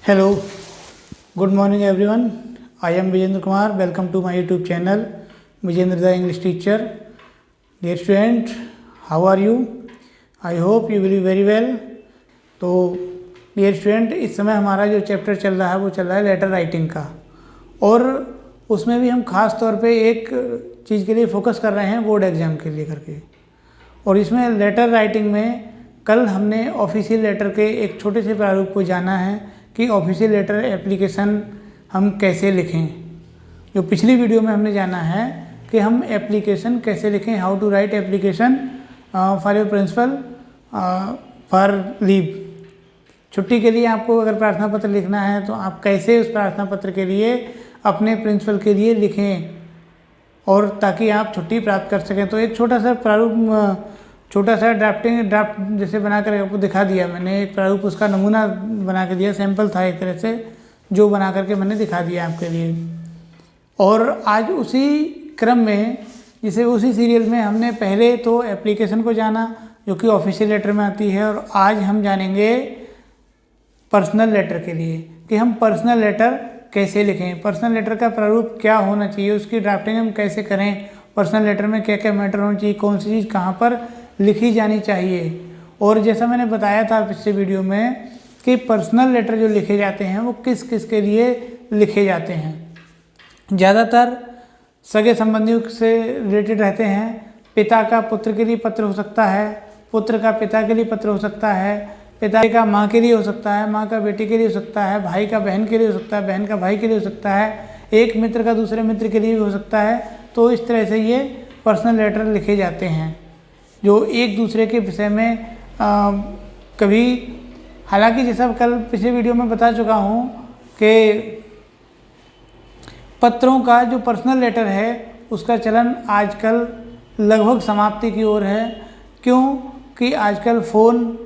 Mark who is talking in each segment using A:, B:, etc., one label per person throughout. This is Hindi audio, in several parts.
A: Hello, good morning everyone. I am Vijendra Kumar. Welcome to my YouTube channel, Vijendra the English Teacher. Dear student, how are you? I hope you will be very well. तो डियर स्टूडेंट, इस समय हमारा जो चैप्टर चल रहा है वो चल रहा है लेटर राइटिंग का, और उसमें भी हम खास तौर पे एक चीज़ के लिए फोकस कर रहे हैं बोर्ड एग्ज़ाम के लिए करके। और इसमें लेटर राइटिंग में कल हमने ऑफिशियल लेटर के एक छोटे से प्रारूप को जाना है कि ऑफिशियल लेटर एप्लीकेशन हम कैसे लिखें। जो पिछली वीडियो में हमने जाना है कि हम एप्लीकेशन कैसे लिखें, how to write application for your principal for leave. छुट्टी के लिए आपको अगर प्रार्थना पत्र लिखना है तो आप कैसे उस प्रार्थना पत्र के लिए अपने प्रिंसिपल के लिए लिखें, और ताकि आप छुट्टी प्राप्त कर सकें। तो एक छोटा सा प्रारूप, छोटा सा ड्राफ्ट जैसे बना कर आपको दिखा दिया मैंने। एक प्रारूप उसका नमूना बना के दिया, सैंपल था एक तरह से, जो बना करके मैंने दिखा दिया आपके लिए। और आज उसी क्रम में, जिसे उसी सीरियल में हमने पहले तो एप्लीकेशन को जाना जो कि ऑफिशियल लेटर में आती है, और आज हम जानेंगे पर्सनल लेटर के लिए कि हम पर्सनल लेटर कैसे लिखें, पर्सनल लेटर का प्रारूप क्या होना चाहिए, उसकी ड्राफ्टिंग हम कैसे करें, पर्सनल लेटर में क्या क्या मैटर होना चाहिए, कौन सी चीज़ कहाँ पर लिखी जानी चाहिए। और जैसा मैंने बताया था पिछले वीडियो में कि पर्सनल लेटर जो लिखे जाते हैं वो किस किस के लिए लिखे जाते हैं। ज़्यादातर सगे संबंधियों से रिलेटेड रहते हैं। पिता का पुत्र के लिए पत्र हो सकता है, पुत्र का पिता के लिए पत्र हो सकता है, पिता का माँ के लिए हो सकता है, माँ का बेटे के लिए हो सकता है, भाई का बहन के लिए हो सकता है, बहन का भाई के लिए हो सकता है, एक मित्र का दूसरे मित्र के लिए भी हो सकता है। तो इस तरह से ये पर्सनल लेटर लिखे जाते हैं जो एक दूसरे के विषय में कभी, हालांकि जैसा कल पिछले वीडियो में बता चुका हूँ कि पत्रों का जो पर्सनल लेटर है उसका चलन आजकल लगभग समाप्ति की ओर है। क्यों कि आजकल फ़ोन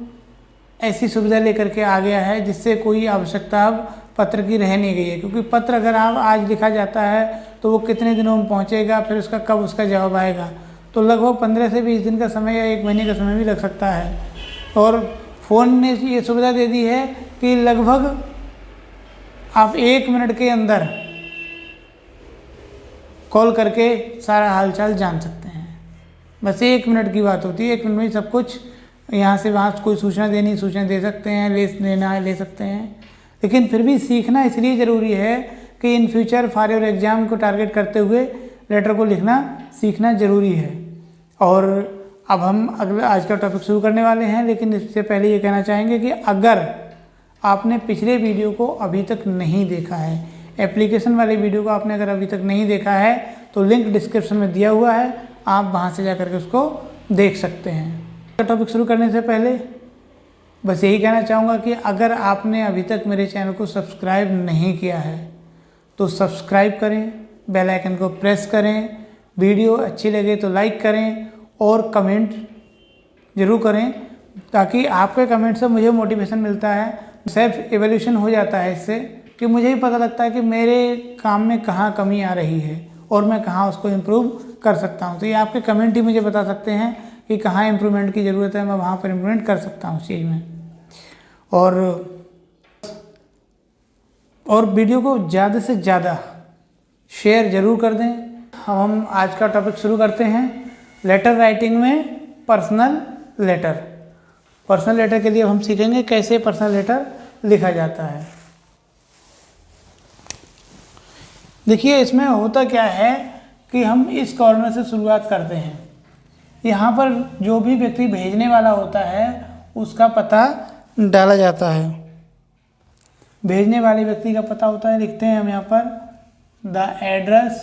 A: ऐसी सुविधा लेकर के आ गया है जिससे कोई आवश्यकता अब पत्र की रह नहीं गई है। क्योंकि पत्र अगर आप आज लिखा जाता है तो वो कितने दिनों में पहुंचेगा, फिर उसका कब उसका जवाब आएगा, तो लगभग 15 से 20 दिन का समय या 1 महीने का समय भी लग सकता है। और फ़ोन ने ये सुविधा दे दी है कि लगभग आप 1 मिनट के अंदर कॉल करके सारा हालचाल जान सकते हैं। बस 1 मिनट की बात होती है, 1 मिनट में सब कुछ यहाँ से वहाँ कोई सूचना देनी, सूचना दे सकते हैं, लेना है ले सकते हैं। लेकिन फिर भी सीखना इसलिए ज़रूरी है कि in future for your exam को टारगेट करते हुए लेटर को लिखना सीखना ज़रूरी है। और अब हम आज का टॉपिक शुरू करने वाले हैं, लेकिन इससे पहले ये कहना चाहेंगे कि अगर आपने पिछले वीडियो को अभी तक नहीं देखा है, एप्लीकेशन वाले वीडियो को आपने अगर अभी तक नहीं देखा है तो लिंक डिस्क्रिप्शन में दिया हुआ है, आप वहाँ से जा करके उसको देख सकते हैं। टॉपिक शुरू करने से पहले बस यही कहना चाहूँगा कि अगर आपने अभी तक मेरे चैनल को सब्सक्राइब नहीं किया है तो सब्सक्राइब करें, बेल आइकन को प्रेस करें, वीडियो अच्छी लगे तो लाइक करें और कमेंट ज़रूर करें, ताकि आपके कमेंट से मुझे मोटिवेशन मिलता है, सेल्फ एवोल्यूशन हो जाता है इससे, कि मुझे ही पता लगता है कि मेरे काम में कहाँ कमी आ रही है और मैं कहाँ उसको इम्प्रूव कर सकता हूँ। तो ये आपके कमेंट ही मुझे बता सकते हैं कि कहाँ इम्प्रूवमेंट की ज़रूरत है, मैं वहाँ पर इम्प्रूवमेंट कर सकता हूँ उस चीज़ में। और वीडियो को ज़्यादा से ज़्यादा शेयर ज़रूर कर दें। हम आज का टॉपिक शुरू करते हैं, लेटर राइटिंग में पर्सनल लेटर। पर्सनल लेटर के लिए हम सीखेंगे कैसे पर्सनल लेटर लिखा जाता है। देखिए, इसमें होता क्या है कि हम इस कॉर्नर से शुरुआत करते हैं। यहाँ पर जो भी व्यक्ति भेजने वाला होता है उसका पता डाला जाता है। भेजने वाले व्यक्ति का पता होता है, लिखते हैं हम यहाँ पर द एड्रेस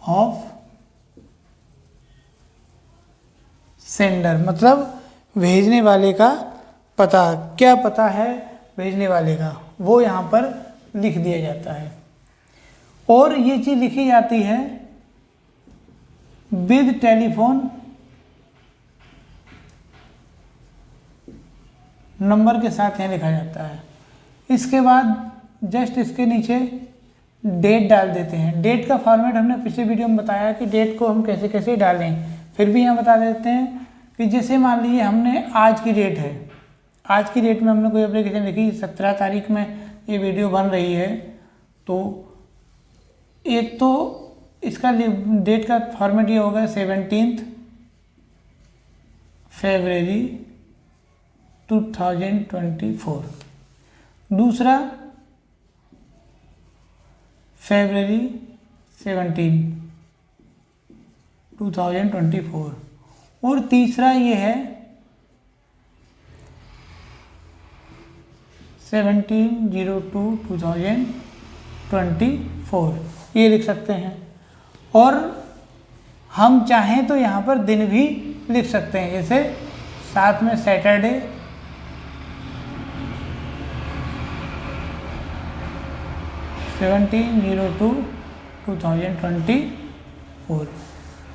A: ऑफ सेंडर, मतलब भेजने वाले का पता, क्या पता है भेजने वाले का, वो यहाँ पर लिख दिया जाता है। और ये चीज़ लिखी जाती है विद टेलीफोन नंबर के साथ यहाँ लिखा जाता है। इसके बाद जस्ट इसके नीचे डेट डाल देते हैं। डेट का फॉर्मेट हमने पिछले वीडियो में बताया कि डेट को हम कैसे कैसे डालें, फिर भी यहाँ बता देते हैं कि जैसे मान लीजिए हमने आज की डेट है, आज की डेट में हमने कोई एप्लीकेशन लिखी, 17 तारीख में ये वीडियो बन रही है, तो एक तो इसका डेट का फॉर्मेट ये होगा 17 फरवरी 2024, दूसरा फरवरी 17 2024, और तीसरा ये है 17/02/2024, ये लिख सकते हैं। और हम चाहें तो यहाँ पर दिन भी लिख सकते हैं, जैसे साथ में सैटरडे, सेवनटीन 02/2024,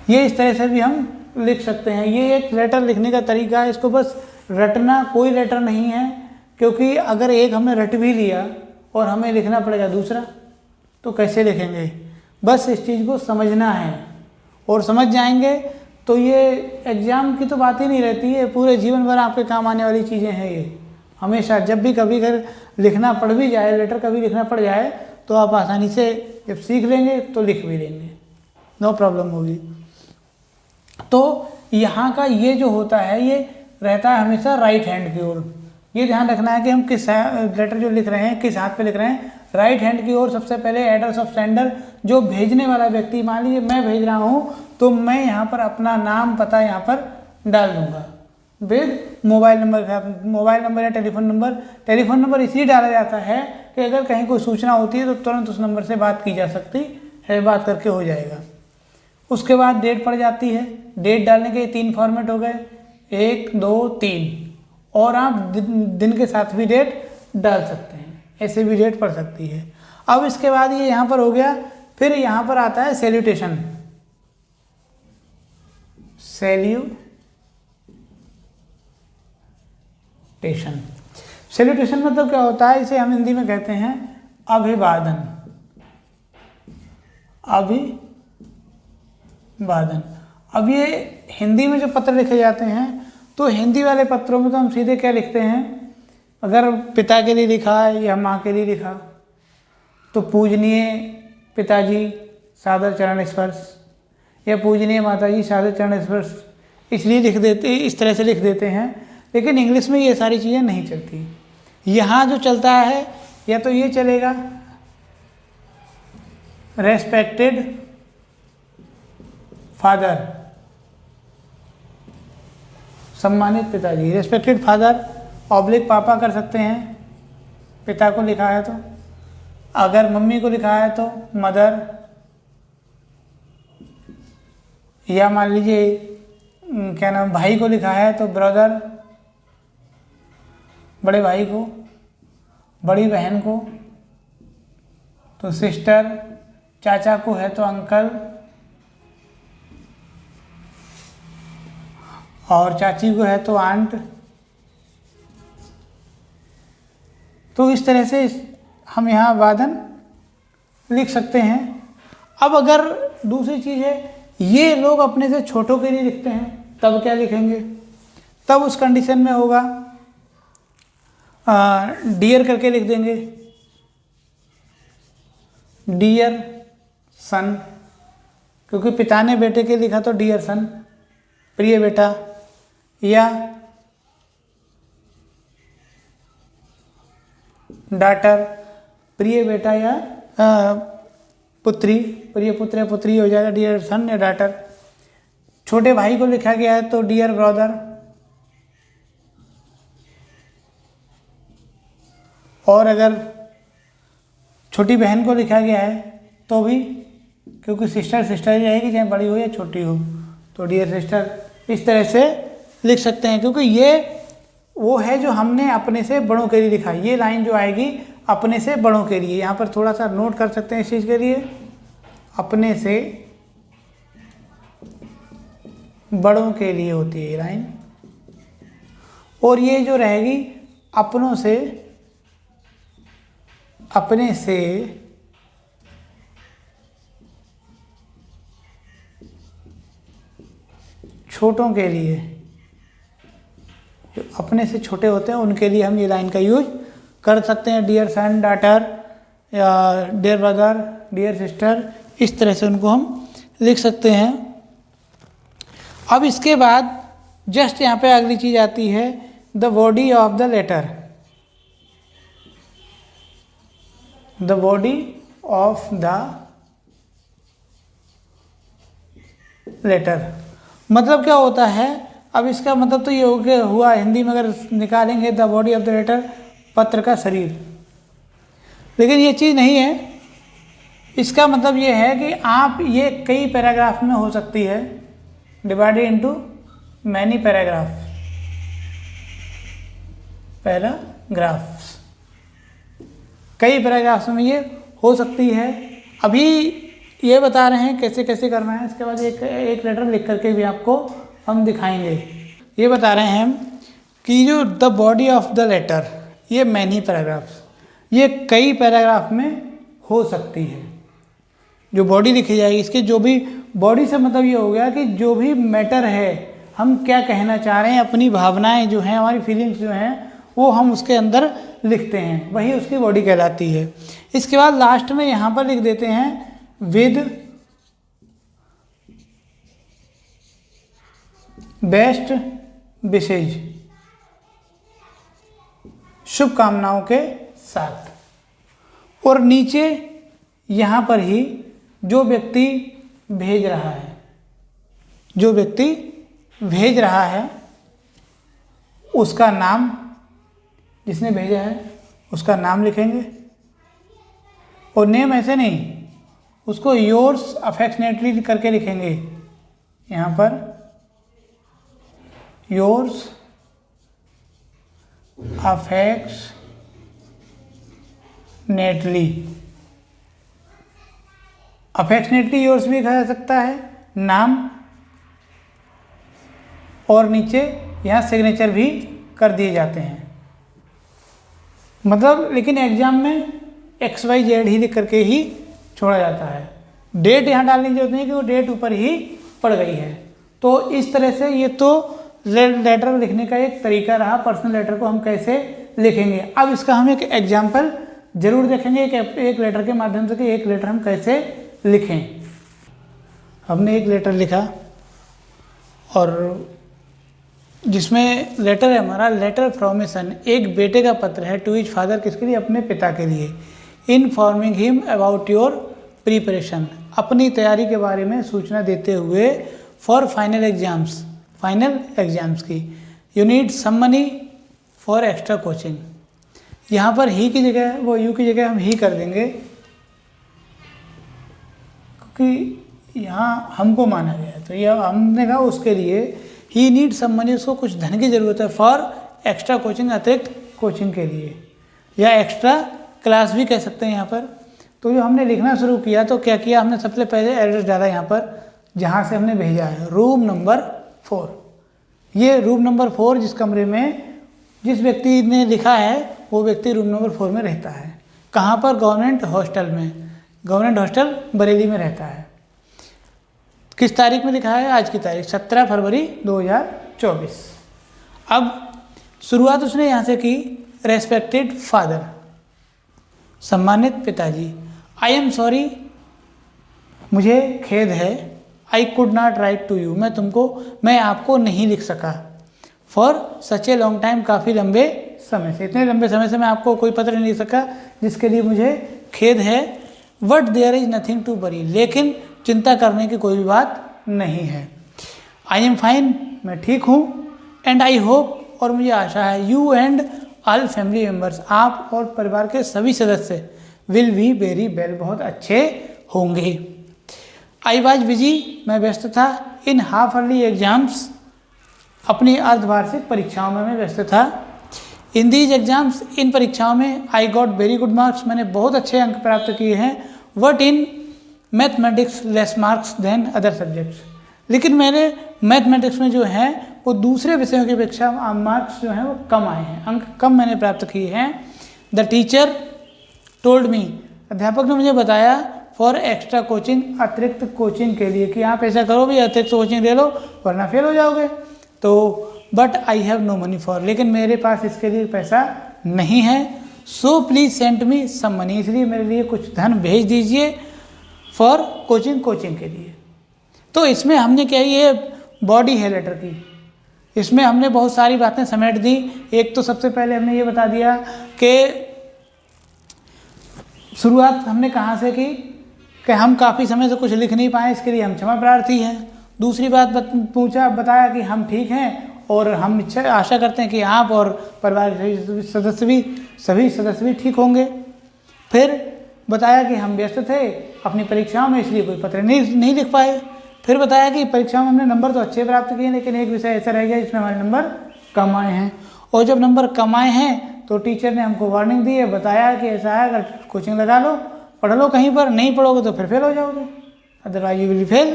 A: ये इस तरह से भी हम लिख सकते हैं। ये एक लेटर लिखने का तरीका है, इसको बस रटना कोई लेटर नहीं है, क्योंकि अगर एक हमने रट भी लिया और हमें लिखना पड़ेगा दूसरा, तो कैसे लिखेंगे। बस इस चीज़ को समझना है, और समझ जाएंगे तो ये एग्ज़ाम की तो बात ही नहीं रहती है, पूरे जीवन भर आपके काम आने वाली चीज़ें हैं ये। हमेशा जब भी कभी अगर लिखना पड़ भी जाए, लेटर कभी लिखना पड़ जाए, तो आप आसानी से जब सीख लेंगे तो लिख भी लेंगे, नो प्रॉब्लम होगी। तो यहाँ का ये जो होता है, ये रहता है हमेशा राइट हैंड की ओर। ये ध्यान रखना है कि हम किस लेटर जो लिख रहे हैं किस हाथ पे लिख रहे हैं, राइट हैंड की ओर। सबसे पहले एड्रेस ऑफ सेंडर, जो भेजने वाला व्यक्ति, मान लीजिए मैं भेज रहा हूँ, तो मैं यहाँ पर अपना नाम पता यहाँ पर डाल दूँगा विद मोबाइल नंबर या टेलीफोन नंबर इसलिए डाला जाता है कि अगर कहीं कोई सूचना होती है तो तुरंत उस नंबर से बात की जा सकती है, बात करके हो जाएगा। उसके बाद डेट पड़ जाती है, डेट डालने के 3 फॉर्मेट हो गए, 1 2 3, और आप दिन के साथ भी डेट डाल सकते हैं, ऐसे भी डेट पड़ सकती है। अब इसके बाद ये यहाँ पर हो गया, फिर यहाँ पर आता है सैल्यूटेशन। सैल्यूटेशन मतलब क्या होता है, इसे हम हिंदी में कहते हैं अभिवादन। अब ये हिंदी में जो पत्र लिखे जाते हैं, तो हिंदी वाले पत्रों में तो हम सीधे क्या लिखते हैं, अगर पिता के लिए लिखा है या माँ के लिए लिखा, तो पूजनीय पिताजी सादर चरण स्पर्श, या पूजनीय माताजी सादर चरण स्पर्श, इसलिए लिख देते, इस तरह से लिख देते हैं। लेकिन इंग्लिश में ये सारी चीज़ें नहीं चलती। यहाँ जो चलता है, या तो ये चलेगा रेस्पेक्टेड फादर, सम्मानित पिताजी, रेस्पेक्टेड फादर ऑब्लिक पापा कर सकते हैं, पिता को लिखा है तो। अगर मम्मी को लिखा है तो मदर, या मान लीजिए क्या नाम, भाई को लिखा है तो ब्रदर, बड़े भाई को, बड़ी बहन को तो सिस्टर, चाचा को है तो अंकल, और चाची को है तो आंट। तो इस तरह से हम यहाँ वादन लिख सकते हैं। अब अगर दूसरी चीज़ है, ये लोग अपने से छोटों के लिए लिखते हैं, तब क्या लिखेंगे, तब उस कंडीशन में होगा डियर करके लिख देंगे, डियर सन, क्योंकि पिता ने बेटे के लिखा तो डियर सन, प्रिय बेटा, या डाटर, प्रिय बेटा या पुत्री, प्रिय पुत्र या पुत्री हो जाएगा डियर सन या डाटर। छोटे भाई को लिखा गया है तो डियर ब्रदर, और अगर छोटी बहन को लिखा गया है तो भी, क्योंकि सिस्टर ही रहेगी चाहे बड़ी हो या छोटी हो, तो डियर सिस्टर। इस तरह से लिख सकते हैं, क्योंकि ये वो है जो हमने अपने से बड़ों के लिए लिखा। ये लाइन जो आएगी अपने से बड़ों के लिए, यहाँ पर थोड़ा सा नोट कर सकते हैं इस चीज़ के लिए, अपने से बड़ों के लिए होती है ये लाइन। और ये जो रहेगी अपनों से, अपने से छोटों के लिए, अपने से छोटे होते हैं उनके लिए हम ये लाइन का यूज कर सकते हैं। डियर सन, डॉटर या डियर ब्रदर, डियर सिस्टर, इस तरह से उनको हम लिख सकते हैं। अब इसके बाद जस्ट यहाँ पे अगली चीज़ आती है the body of the letter. The body of the letter मतलब क्या होता है? अब इसका मतलब तो ये हो गया हुआ, हिंदी में अगर निकालेंगे the body of the letter, पत्र का शरीर, लेकिन ये चीज़ नहीं है। इसका मतलब ये है कि आप ये कई पैराग्राफ में हो सकती है, डिवाइडेड इनटू मैनी पैराग्राफ्स, कई पैराग्राफ्स में ये हो सकती है। अभी ये बता रहे हैं कैसे कैसे करना है, इसके बाद एक लेटर लिख करके भी आपको हम दिखाएंगे। ये बता रहे हैं हम कि जो the body of the letter, ये मैनी पैराग्राफ्स, ये कई पैराग्राफ में हो सकती है। जो बॉडी लिखी जाएगी, इसके जो भी बॉडी से मतलब ये हो गया कि जो भी मैटर है, हम क्या कहना चाह रहे हैं, अपनी भावनाएं जो हैं, हमारी फीलिंग्स जो हैं, वो हम उसके अंदर लिखते हैं, वही उसकी बॉडी कहलाती है। इसके बाद लास्ट में यहाँ पर लिख देते हैं विद बेस्ट विशेज, शुभकामनाओं के साथ, और नीचे यहाँ पर ही जो व्यक्ति भेज रहा है, जो व्यक्ति भेज रहा है उसका नाम, जिसने भेजा है उसका नाम लिखेंगे। और नेम ऐसे नहीं, उसको योर्स अफेक्शनेटली करके लिखेंगे। यहाँ पर योर्स अफेक्शनेटली योर्स भी कहा जा सकता है, नाम, और नीचे यहाँ सिग्नेचर भी कर दिए जाते हैं। मतलब लेकिन एग्जाम में XYZ ही लिख करके ही छोड़ा जाता है, डेट यहाँ डालने की जरूरत नहीं कि वो डेट ऊपर ही पड़ गई है। तो इस तरह से ये तो लेटर लिखने का एक तरीका रहा, पर्सनल लेटर को हम कैसे लिखेंगे। अब इसका हम एक एग्जाम्पल जरूर देखेंगे एक लेटर के माध्यम से कि एक लेटर हम कैसे लिखें। हमने एक लेटर लिखा और जिसमें लेटर है हमारा, लेटर फ्रॉम ए सन, एक बेटे का पत्र है, टू हिज फादर, किसके लिए? अपने पिता के लिए। Informing him about your preparation, अपनी तैयारी के बारे में सूचना देते हुए, for final exams, final exams की, you need some money for extra coaching. यहाँ पर ही की जगह, वो यू की जगह हम ही कर देंगे क्योंकि यहाँ हमको माना गया है, तो यह हमने कहा उसके लिए ही नीड सम मनी, उसको कुछ धन की ज़रूरत है, फॉर एक्स्ट्रा कोचिंग, अतिरिक्त कोचिंग के लिए, या एक्स्ट्रा क्लास भी कह सकते हैं यहाँ पर। तो जो हमने लिखना शुरू किया तो क्या किया हमने, सबसे पहले एड्रेस डाला यहाँ पर जहाँ से हमने भेजा है, रूम नंबर 4। ये रूम नंबर 4 जिस कमरे में जिस व्यक्ति ने लिखा है वो व्यक्ति रूम नंबर 4 में रहता है। कहाँ पर? गवर्नमेंट हॉस्टल में, गवर्नमेंट हॉस्टल बरेली में रहता है। किस तारीख में लिखा है? आज की तारीख 17 फरवरी 2024। अब शुरुआत उसने यहाँ से की, रेस्पेक्टेड फादर, सम्मानित पिताजी, आई एम सॉरी, मुझे खेद है, I could not write to you, मैं आपको नहीं लिख सका, for such a long time, काफ़ी लंबे समय से, इतने लंबे समय से मैं आपको कोई पत्र नहीं लिख सका, जिसके लिए मुझे खेद है। But there is nothing to worry, लेकिन चिंता करने की कोई भी बात नहीं है। आई एम फाइन, मैं ठीक हूँ, एंड आई होप, और मुझे आशा है, you and all family members, आप और परिवार के सभी सदस्य, विल बी वेरी वेल, बहुत अच्छे होंगे। आई वॉज बिजी, मैं व्यस्त था, इन हाफ अर्ली एग्जाम्स, अपनी अर्धवार्षिक परीक्षाओं में मैं व्यस्त था। इन दीज एग्जाम्स, इन परीक्षाओं में, I got very good marks, मैंने बहुत अच्छे अंक प्राप्त किए हैं। But in mathematics less marks than other subjects, लेकिन मेरे मैथमेटिक्स में जो है वो दूसरे विषयों की अपेक्षा मार्क्स जो हैं वो कम आए हैं, अंक कम मैंने प्राप्त किए हैं। द टीचर टोल्ड मी, अध्यापक ने मुझे बताया, फॉर एक्स्ट्रा कोचिंग, अतिरिक्त कोचिंग के लिए, कि आप ऐसा करो भी अतिरिक्त कोचिंग ले लो वरना फेल हो जाओगे। तो but I have no money for, लेकिन मेरे पास इसके लिए पैसा नहीं है। So please send me some money, इसलिए मेरे लिए कुछ धन भेज दीजिए फॉर कोचिंग के लिए। तो इसमें हमने क्या, ये बॉडी है लेटर की, इसमें हमने बहुत सारी बातें समेट दी। एक तो सबसे पहले हमने ये बता दिया कि शुरुआत हमने कहाँ से की कि हम काफ़ी समय से कुछ लिख नहीं पाए, इसके लिए हम क्षमा प्रार्थी हैं। दूसरी बात बताया कि हम ठीक हैं और हम आशा करते हैं कि आप और परिवार के सभी सदस्य भी ठीक होंगे। फिर बताया कि हम व्यस्त थे अपनी परीक्षाओं में, इसलिए कोई पत्र नहीं लिख पाए। फिर बताया कि परीक्षाओं में हमने नंबर तो अच्छे प्राप्त किए, लेकिन एक विषय ऐसा रह गया जिसमें हमारे नंबर कम आए हैं, और जब नंबर कम आए हैं तो टीचर ने हमको वार्निंग दी है, बताया कि ऐसा है, अगर कोचिंग लगा लो, पढ़ लो कहीं पर, नहीं पढ़ोगे तो फिर फेल हो जाओगे, अदरवाइज यू विल फेल।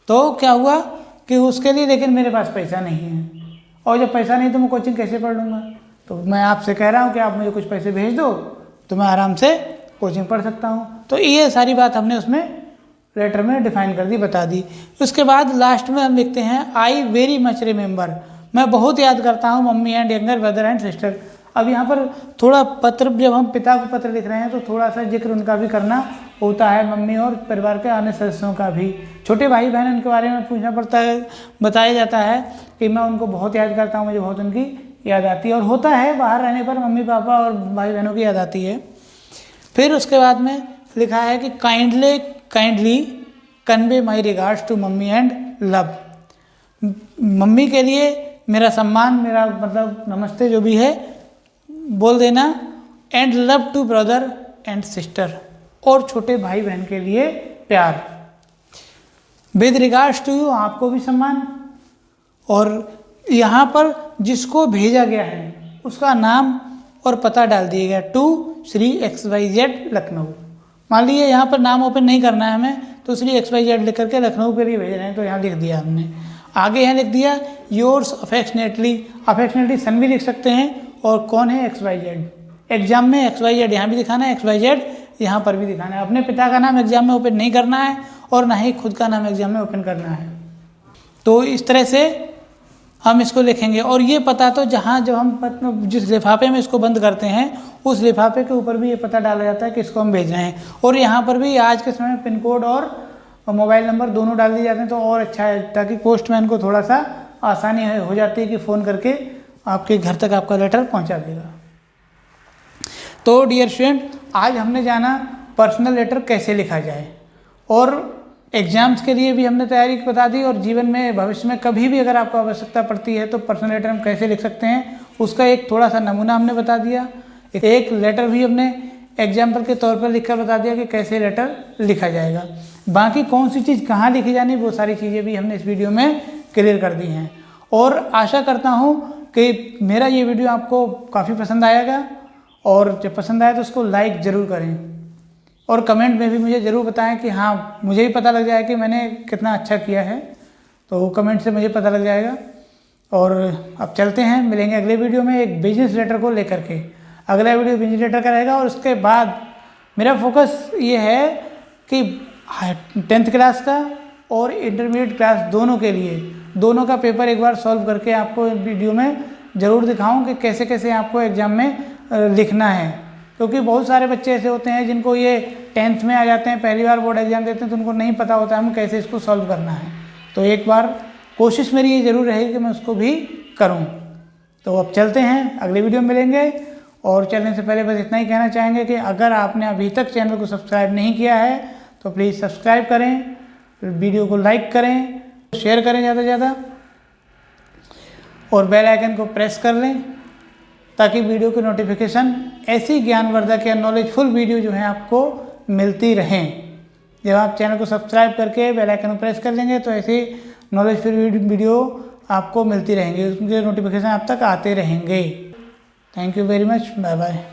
A: तो क्या हुआ कि उसके लिए लेकिन मेरे पास पैसा नहीं है, और जब पैसा नहीं तो मैं कोचिंग कैसे पढ़ लूँगा। तो मैं आपसे कह रहा हूँ कि आप मुझे कुछ पैसे भेज दो तो मैं आराम से कोचिंग पढ़ सकता हूँ। तो ये सारी बात हमने उसमें लेटर में डिफाइन कर दी, बता दी। उसके बाद लास्ट में हम लिखते हैं आई वेरी मच रिमेंबर, मैं बहुत याद करता हूँ mummy and younger brother and sister. अब यहाँ पर थोड़ा पत्र, जब हम पिता को पत्र लिख रहे हैं तो थोड़ा सा जिक्र उनका भी करना होता है, मम्मी और परिवार के अन्य सदस्यों का भी। छोटे भाई बहन उनके बारे में पूछना पड़ता है, बताया जाता है कि मैं उनको बहुत याद करता हूँ, मुझे बहुत उनकी याद आती है, और होता है बाहर रहने पर मम्मी पापा और भाई बहनों की याद आती है। फिर उसके बाद में लिखा है कि kindly convey my regards to mummy and love, mummy के लिए मेरा सम्मान, मेरा मतलब नमस्ते जो भी है बोल देना, and love to brother and sister, और छोटे भाई बहन के लिए प्यार। विद रिगार्ड्स टू यू, आपको भी सम्मान। और यहाँ पर जिसको भेजा गया है उसका नाम और पता डाल दिया गया, टू श्री XYZ लखनऊ। मान लीजिए यहाँ पर नाम ओपन नहीं करना है हमें, तो श्री XYZ लिख करके लखनऊ के लिए भेज रहे हैं, तो यहाँ लिख दिया हमने। आगे यहाँ लिख दिया योर्स अफेक्शनेटली सन भी लिख सकते हैं, और कौन है XYZ। एग्जाम में XYZ यहाँ भी दिखाना है, XYZ यहाँ पर भी दिखाना है। अपने पिता का नाम एग्जाम में ओपन नहीं करना है, और ना ही खुद का नाम एग्जाम में ओपन करना है। तो इस तरह से हम इसको लिखेंगे। और ये पता तो जहाँ जब हम जिस लिफाफे में इसको बंद करते हैं उस लिफाफे के ऊपर भी ये पता डाला जाता है कि इसको हम भेज रहे हैं। और यहाँ पर भी आज के समय में पिन कोड और मोबाइल नंबर दोनों डाल दिए जाते हैं, तो और अच्छा है, ताकि पोस्टमैन को थोड़ा सा आसानी हो जाती है कि फ़ोन करके आपके घर तक आपका लेटर पहुँचा देगा। तो डियर स्टूडेंट, आज हमने जाना पर्सनल लेटर कैसे लिखा जाए, और एग्जाम्स के लिए भी हमने तैयारी बता दी, और जीवन में भविष्य में कभी भी अगर आपको आवश्यकता पड़ती है तो पर्सनल लेटर हम कैसे लिख सकते हैं उसका एक थोड़ा सा नमूना हमने बता दिया। एक लेटर भी हमने एग्जाम्पल के तौर पर लिखकर बता दिया कि कैसे लेटर लिखा जाएगा। बाकी कौन सी चीज़ कहाँ लिखी जानी, वो सारी चीज़ें भी हमने इस वीडियो में क्लियर कर दी हैं। और आशा करता हूँ कि मेरा ये वीडियो आपको काफ़ी पसंद आएगा, और जब पसंद आए तो उसको लाइक ज़रूर करें, और कमेंट में भी मुझे ज़रूर बताएं कि हाँ, मुझे भी पता लग जाए कि मैंने कितना अच्छा किया है, तो कमेंट से मुझे पता लग जाएगा। और अब चलते हैं, मिलेंगे अगले वीडियो में एक बिजनेस लेटर को लेकर के। अगला वीडियो बिजनेस लेटर का रहेगा, और उसके बाद मेरा फोकस ये है कि 10th क्लास का और इंटरमीडिएट क्लास दोनों के लिए, दोनों का पेपर एक बार सॉल्व करके आपको वीडियो में ज़रूर दिखाऊं कि कैसे कैसे आपको एग्ज़ाम में लिखना है। क्योंकि बहुत सारे बच्चे ऐसे होते हैं जिनको ये 10th में आ जाते हैं, पहली बार बोर्ड एग्जाम देते हैं, तो उनको नहीं पता होता है हमें कैसे इसको सॉल्व करना है। तो एक बार कोशिश मेरी ये ज़रूर रहेगी कि मैं उसको भी करूं। तो अब चलते हैं, अगले वीडियो में मिलेंगे। और चलने से पहले बस इतना ही कहना चाहेंगे कि अगर आपने अभी तक चैनल को सब्सक्राइब नहीं किया है तो प्लीज़ सब्सक्राइब करें, वीडियो को लाइक करें, शेयर करें ज़्यादा से ज़्यादा, और बेल आइकन को प्रेस कर लें ताकि वीडियो की नोटिफिकेशन ऐसी ज्ञानवर्धक या नॉलेजफुल वीडियो जो है आपको मिलती रहें। जब आप चैनल को सब्सक्राइब करके बेल आइकन को प्रेस कर लेंगे तो ऐसी नॉलेजफुल वीडियो आपको मिलती रहेंगी, उसके नोटिफिकेशन आप तक आते रहेंगे। Thank you very much, bye bye.